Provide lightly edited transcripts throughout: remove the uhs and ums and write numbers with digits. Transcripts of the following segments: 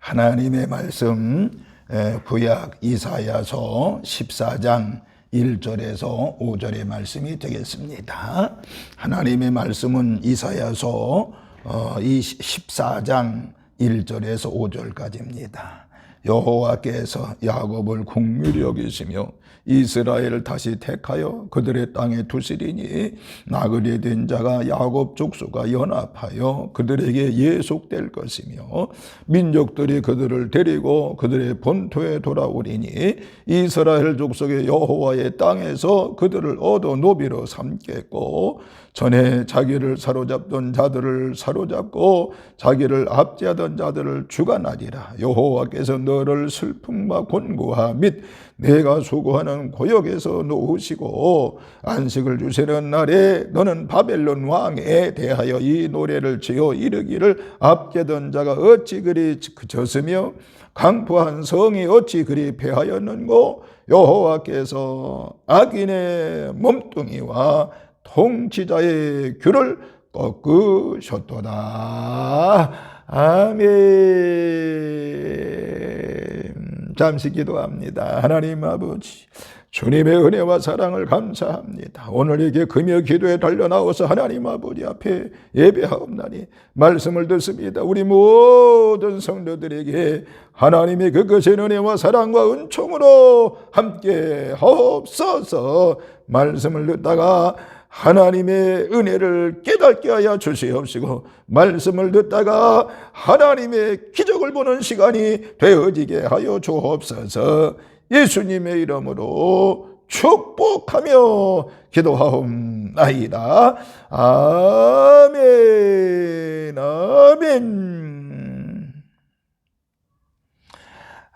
하나님의 말씀 구약 이사야서 14장 1절에서 5절의 말씀이 되겠습니다. 하나님의 말씀은 이사야서 14장 1절에서 5절까지입니다. 여호와께서 야곱을 긍휼히 여기시며 이스라엘을 다시 택하여 그들의 땅에 두시리니 나그네 된 자가 야곱 족속과 연합하여 그들에게 예속될 것이며 민족들이 그들을 데리고 그들의 본토에 돌아오리니 이스라엘 족속의 여호와의 땅에서 그들을 얻어 노비로 삼겠고 전에 자기를 사로잡던 자들을 사로잡고 자기를 압제하던 자들을 주관하리라. 여호와께서 너를 슬픔과 곤고하 및 내가 수고하는 고역에서 놓으시고 안식을 주시는 날에 너는 바벨론 왕에 대하여 이 노래를 지어 이르기를 압제던 자가 어찌 그리 졌으며 강포한 성이 어찌 그리 패하였는고 여호와께서 악인의 몸뚱이와 통치자의 귀를 꺾으셨도다. 아멘. 잠시 기도합니다. 하나님 아버지, 주님의 은혜와 사랑을 감사합니다. 오늘 이게 금요 기도에 달려나와서 하나님 아버지 앞에 예배하옵나니 말씀을 듣습니다. 우리 모든 성도들에게 하나님의 그것의 은혜와 사랑과 은총으로 함께 하옵소서. 말씀을 듣다가 하나님의 은혜를 깨닫게 하여 주시옵시고 말씀을 듣다가 하나님의 기적을 보는 시간이 되어지게 하여 주옵소서. 예수님의 이름으로 축복하며 기도하옵나이다. 아멘. 아멘.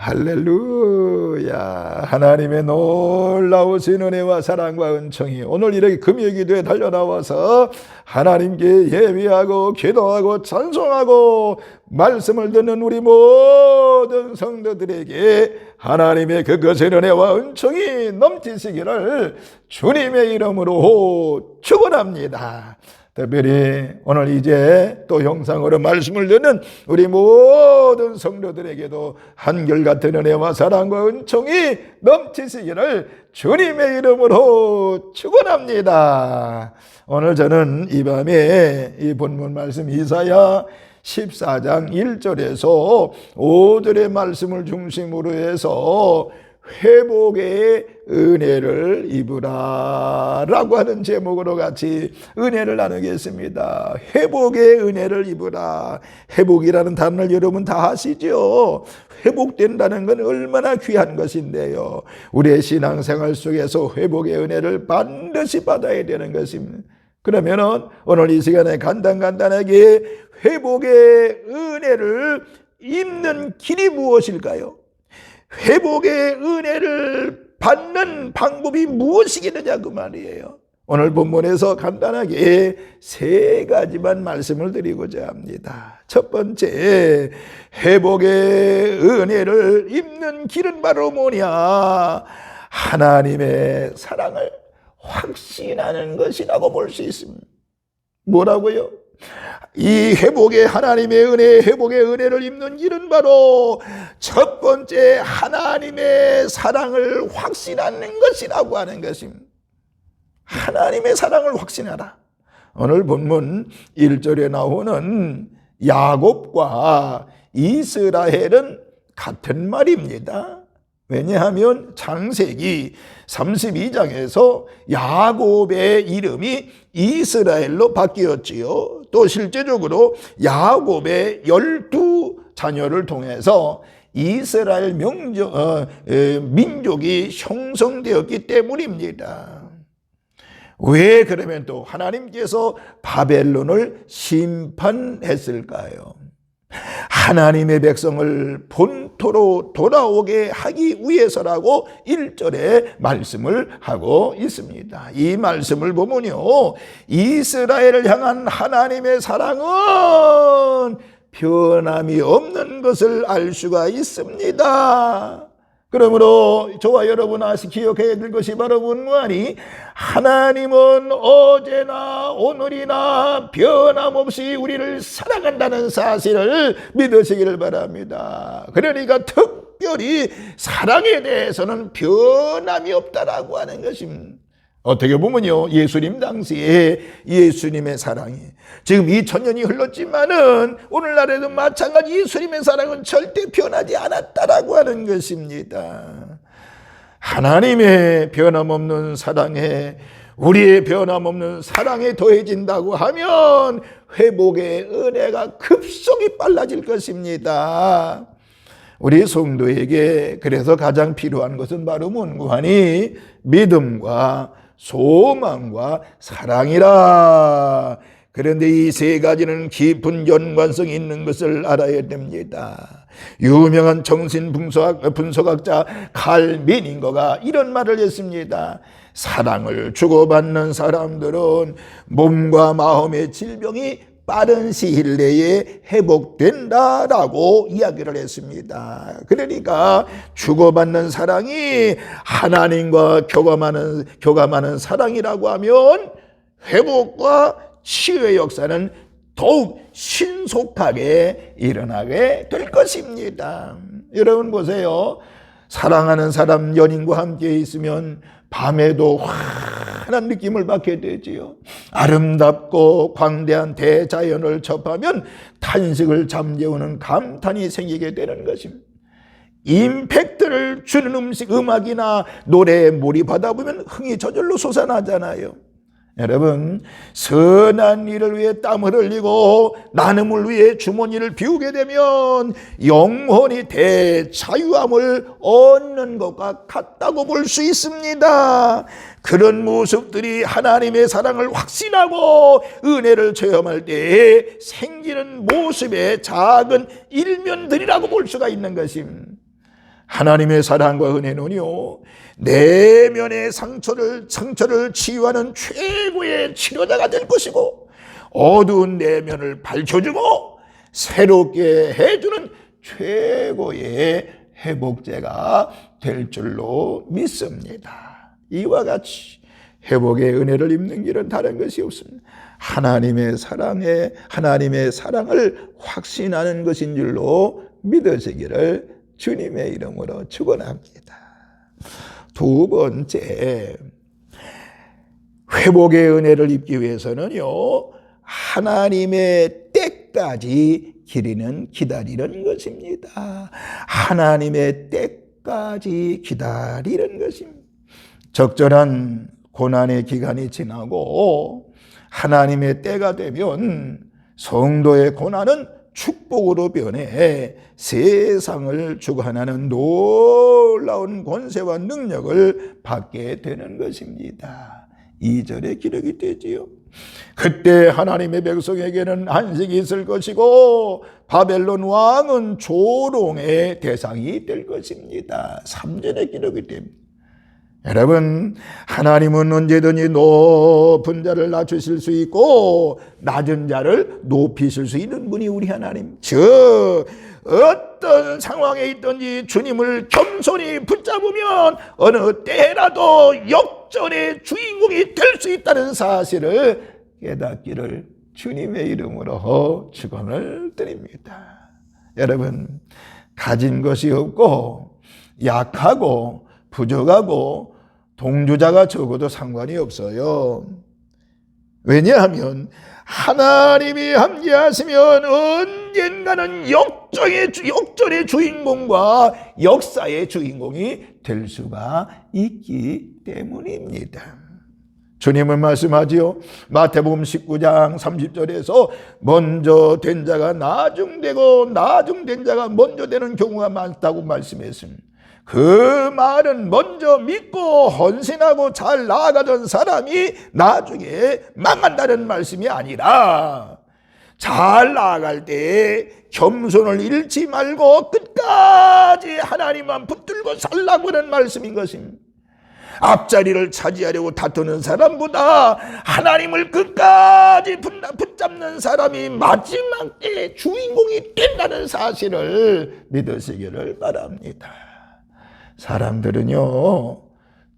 할렐루야. 하나님의 놀라우신 은혜와 사랑과 은총이 오늘 이렇게 금요 기도에 달려나와서 하나님께 예배하고 기도하고 찬송하고 말씀을 듣는 우리 모든 성도들에게 하나님의 그것의 은혜와 은총이 넘치시기를 주님의 이름으로 축원합니다. 특별히 오늘 이제 또 영상으로 말씀을 듣는 우리 모든 성도들에게도 한결같은 은혜와 사랑과 은총이 넘치시기를 주님의 이름으로 축원합니다. 오늘 저는 이 밤에 이 본문 말씀 이사야 14장 1절에서 5절의 말씀을 중심으로 해서 회복의 은혜를 입으라 라고 하는 제목으로 같이 은혜를 나누겠습니다. 회복의 은혜를 입으라. 회복이라는 단어를 여러분 다 아시죠? 회복된다는 건 얼마나 귀한 것인데요. 우리의 신앙생활 속에서 회복의 은혜를 반드시 받아야 되는 것입니다. 그러면은 오늘 이 시간에 간단하게 회복의 은혜를 입는 길이 무엇일까요? 회복의 은혜를 받는 방법이 무엇이겠느냐 그 말이에요. 오늘 본문에서 간단하게 세 가지만 말씀을 드리고자 합니다. 첫 번째, 회복의 은혜를 입는 길은 바로 뭐냐? 하나님의 사랑을 확신하는 것이라고 볼 수 있습니다. 뭐라고요? 이 회복의 하나님의 은혜, 회복의 은혜를 입는 길은 바로 첫 번째 하나님의 사랑을 확신하는 것이라고 하는 것입니다. 하나님의 사랑을 확신하라. 오늘 본문 1절에 나오는 야곱과 이스라엘은 같은 말입니다. 왜냐하면 창세기 32장에서 야곱의 이름이 이스라엘로 바뀌었지요. 또 실제적으로 야곱의 12자녀를 통해서 이스라엘 민족이 형성되었기 때문입니다. 왜 그러면 또 하나님께서 바벨론을 심판했을까요? 하나님의 백성을 본토로 돌아오게 하기 위해서라고 1절에 말씀을 하고 있습니다. 이 말씀을 보면요, 이스라엘을 향한 하나님의 사랑은 변함이 없는 것을 알 수가 있습니다. 그러므로 저와 여러분 기억해야 될 것이 바로 무엇이니, 하나님은 어제나 오늘이나 변함없이 우리를 사랑한다는 사실을 믿으시기를 바랍니다. 그러니까 특별히 사랑에 대해서는 변함이 없다라고 하는 것입니다. 어떻게 보면요, 예수님 당시에 예수님의 사랑이 지금 2000년이 흘렀지만은 오늘날에도 마찬가지 예수님의 사랑은 절대 변하지 않았다라고 하는 것입니다. 하나님의 변함없는 사랑에 우리의 변함없는 사랑에 더해진다고 하면 회복의 은혜가 급속히 빨라질 것입니다. 우리 성도에게 그래서 가장 필요한 것은 바로 문구하니 믿음과 소망과 사랑이라. 그런데 이 세 가지는 깊은 연관성이 있는 것을 알아야 됩니다. 유명한 정신분석학자 칼 미닝거가 이런 말을 했습니다. 사랑을 주고받는 사람들은 몸과 마음의 질병이 빠른 시일 내에 회복된다라고 이야기를 했습니다. 그러니까 주고받는 사랑이 하나님과 교감하는 사랑이라고 하면 회복과 치유의 역사는 더욱 신속하게 일어나게 될 것입니다. 여러분 보세요. 사랑하는 사람 연인과 함께 있으면 밤에도 환한 느낌을 받게 되지요. 아름답고 광대한 대자연을 접하면 탄식을 잠재우는 감탄이 생기게 되는 것입니다. 임팩트를 주는 음악이나 노래에 몰입하다 보면 흥이 저절로 솟아나잖아요. 여러분, 선한 일을 위해 땀을 흘리고 나눔을 위해 주머니를 비우게 되면 영혼이 대자유함을 얻는 것과 같다고 볼 수 있습니다. 그런 모습들이 하나님의 사랑을 확신하고 은혜를 체험할 때에 생기는 모습의 작은 일면들이라고 볼 수가 있는 것입니다. 하나님의 사랑과 은혜는요, 내면의 상처를 치유하는 최고의 치료자가 될 것이고, 어두운 내면을 밝혀주고 새롭게 해주는 최고의 회복제가 될 줄로 믿습니다. 이와 같이 회복의 은혜를 입는 길은 다른 것이 없습니다. 하나님의 사랑을 확신하는 것인 줄로 믿으시기를 주님의 이름으로 축원합니다. 두 번째, 회복의 은혜를 입기 위해서는요, 하나님의 때까지 기다리는 것입니다. 하나님의 때까지 기다리는 것입니다. 적절한 고난의 기간이 지나고 하나님의 때가 되면 성도의 고난은 축복으로 변해 세상을 주관하는 놀라운 권세와 능력을 받게 되는 것입니다. 2절에 기록이 되지요. 그때 하나님의 백성에게는 안식이 있을 것이고 바벨론 왕은 조롱의 대상이 될 것입니다. 3절에 기록이 됩니다. 여러분, 하나님은 언제든지 높은 자를 낮추실 수 있고 낮은 자를 높이실 수 있는 분이 우리 하나님. 즉 어떤 상황에 있든지 주님을 겸손히 붙잡으면 어느 때라도 역전의 주인공이 될 수 있다는 사실을 깨닫기를 주님의 이름으로 축원을 드립니다. 여러분, 가진 것이 없고 약하고 부족하고 동조자가 적어도 상관이 없어요. 왜냐하면 하나님이 함께하시면 언젠가는 역전의 주인공과 역사의 주인공이 될 수가 있기 때문입니다. 주님은 말씀하지요. 마태복음 19장 30절에서 먼저 된 자가 나중되고 나중된 자가 먼저 되는 경우가 많다고 말씀했습니다. 그 말은 먼저 믿고 헌신하고 잘 나아가던 사람이 나중에 망한다는 말씀이 아니라 잘 나아갈 때 겸손을 잃지 말고 끝까지 하나님만 붙들고 살라고 하는 말씀인 것입니다. 앞자리를 차지하려고 다투는 사람보다 하나님을 끝까지 붙잡는 사람이 마지막 때 주인공이 된다는 사실을 믿으시기를 바랍니다. 사람들은요,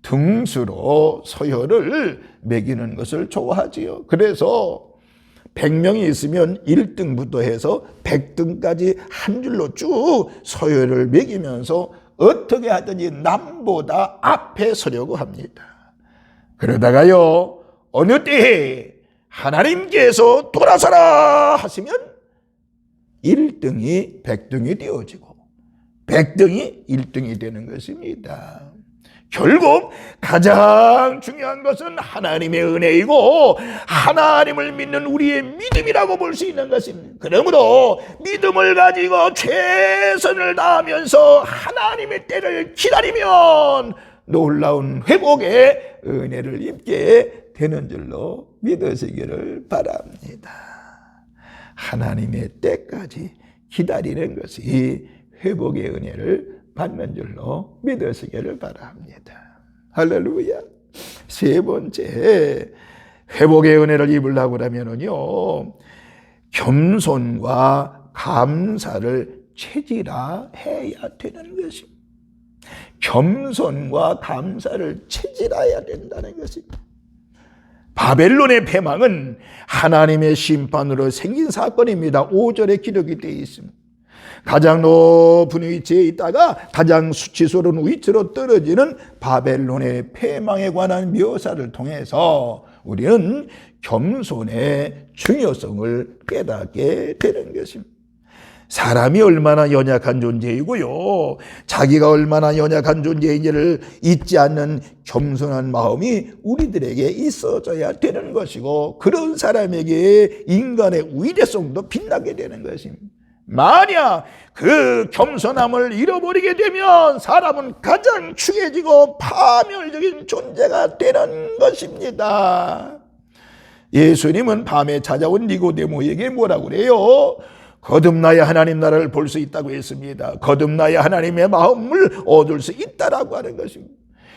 등수로 서열을 매기는 것을 좋아하지요. 그래서 100명이 있으면 1등부터 해서 100등까지 한 줄로 쭉 서열을 매기면서 어떻게 하든지 남보다 앞에 서려고 합니다. 그러다가요, 어느 때에 하나님께서 돌아서라 하시면 1등이 100등이 되어지고 100등이 1등이 되는 것입니다. 결국 가장 중요한 것은 하나님의 은혜이고 하나님을 믿는 우리의 믿음이라고 볼 수 있는 것입니다. 그러므로 믿음을 가지고 최선을 다하면서 하나님의 때를 기다리면 놀라운 회복의 은혜를 입게 되는 줄로 믿으시기를 바랍니다. 하나님의 때까지 기다리는 것이 회복의 은혜를 받는 줄로 믿으시기를 바랍니다. 할렐루야. 세 번째, 회복의 은혜를 입으려고 하면요, 겸손과 감사를 체질화해야 되는 것입니다. 겸손과 감사를 체질화해야 된다는 것입니다. 바벨론의 패망은 하나님의 심판으로 생긴 사건입니다. 5절에 기록이 되어 있습니다. 가장 높은 위치에 있다가 가장 수치스러운 위치로 떨어지는 바벨론의 패망에 관한 묘사를 통해서 우리는 겸손의 중요성을 깨닫게 되는 것입니다. 사람이 얼마나 연약한 존재이고요, 자기가 얼마나 연약한 존재인지를 잊지 않는 겸손한 마음이 우리들에게 있어져야 되는 것이고, 그런 사람에게 인간의 위대성도 빛나게 되는 것입니다. 만약 그 겸손함을 잃어버리게 되면 사람은 가장 추해지고 파멸적인 존재가 되는 것입니다. 예수님은 밤에 찾아온 니고데모에게 뭐라고 그래요? 거듭나야 하나님 나라를 볼 수 있다고 했습니다. 거듭나야 하나님의 마음을 얻을 수 있다라고 하는 것입니다.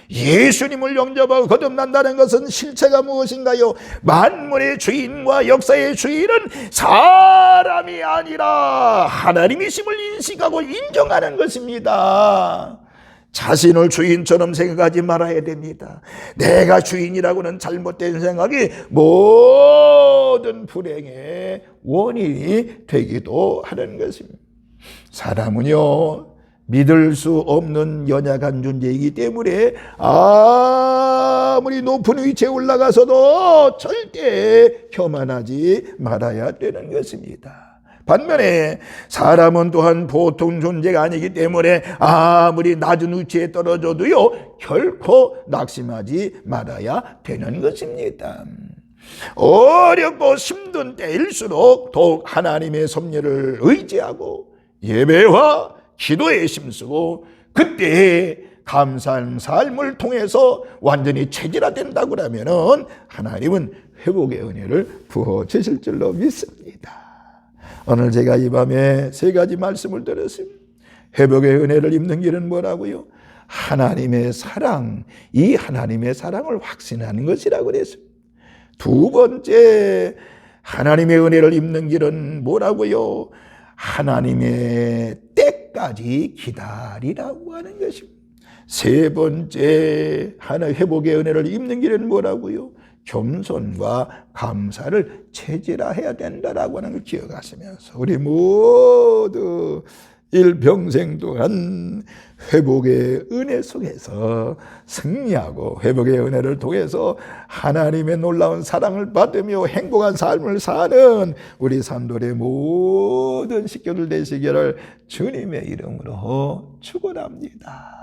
예수님을 영접하고 거듭난다는 것은 실체가 무엇인가요? 만물의 주인과 역사의 주인은 사람이 아니라 하나님이심을 인식하고 인정하는 것입니다. 자신을 주인처럼 생각하지 말아야 됩니다. 내가 주인이라고는 잘못된 생각이 모든 불행의 원인이 되기도 하는 것입니다. 사람은요, 믿을 수 없는 연약한 존재이기 때문에 아무리 높은 위치에 올라가서도 절대 교만하지 말아야 되는 것입니다. 반면에 사람은 또한 보통 존재가 아니기 때문에 아무리 낮은 위치에 떨어져도요, 결코 낙심하지 말아야 되는 것입니다. 어렵고 힘든 때일수록 더욱 하나님의 섭리를 의지하고 예배와 기도에 힘쓰고 그때 감사한 삶을 통해서 완전히 체질화된다고 하면은 하나님은 회복의 은혜를 부어주실 줄로 믿습니다. 오늘 제가 이 밤에 세 가지 말씀을 들었습니다. 회복의 은혜를 입는 길은 뭐라고요? 하나님의 사랑, 이 하나님의 사랑을 확신하는 것이라고 그랬습니다. 두 번째, 하나님의 은혜를 입는 길은 뭐라고요? 하나님의 때까지 기다리라고 하는 것입니다. 세 번째, 하나님의 회복의 은혜를 입는 길은 뭐라고요? 겸손과 감사를 체질화해야 된다라고 하는 걸 기억하시면서 우리 모두 일평생 동안 회복의 은혜 속에서 승리하고 회복의 은혜를 통해서 하나님의 놀라운 사랑을 받으며 행복한 삶을 사는 우리 산돌의 모든 식구들 되시기를 주님의 이름으로 축원합니다.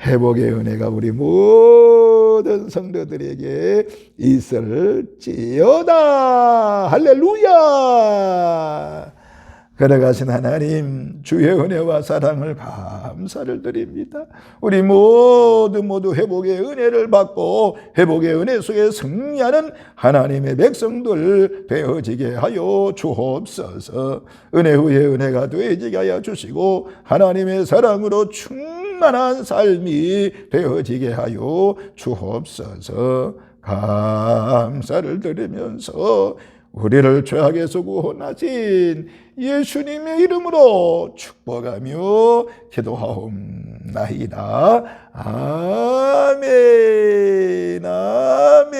회복의 은혜가 우리 모든 성도들에게 있을지어다. 할렐루야. 걸어가신 하나님, 주의 은혜와 사랑을 감사를 드립니다. 우리 모두 회복의 은혜를 받고 회복의 은혜 속에 승리하는 하나님의 백성들 되어지게 하여 주옵소서. 은혜 후에 은혜가 되어지게 하여 주시고 하나님의 사랑으로 충만한 삶이 되어지게 하여 주옵소서. 감사를 드리면서 우리를 죄악에서 구원하신 예수님의 이름으로 축복하며 기도하옵나이다. 아멘. 아멘.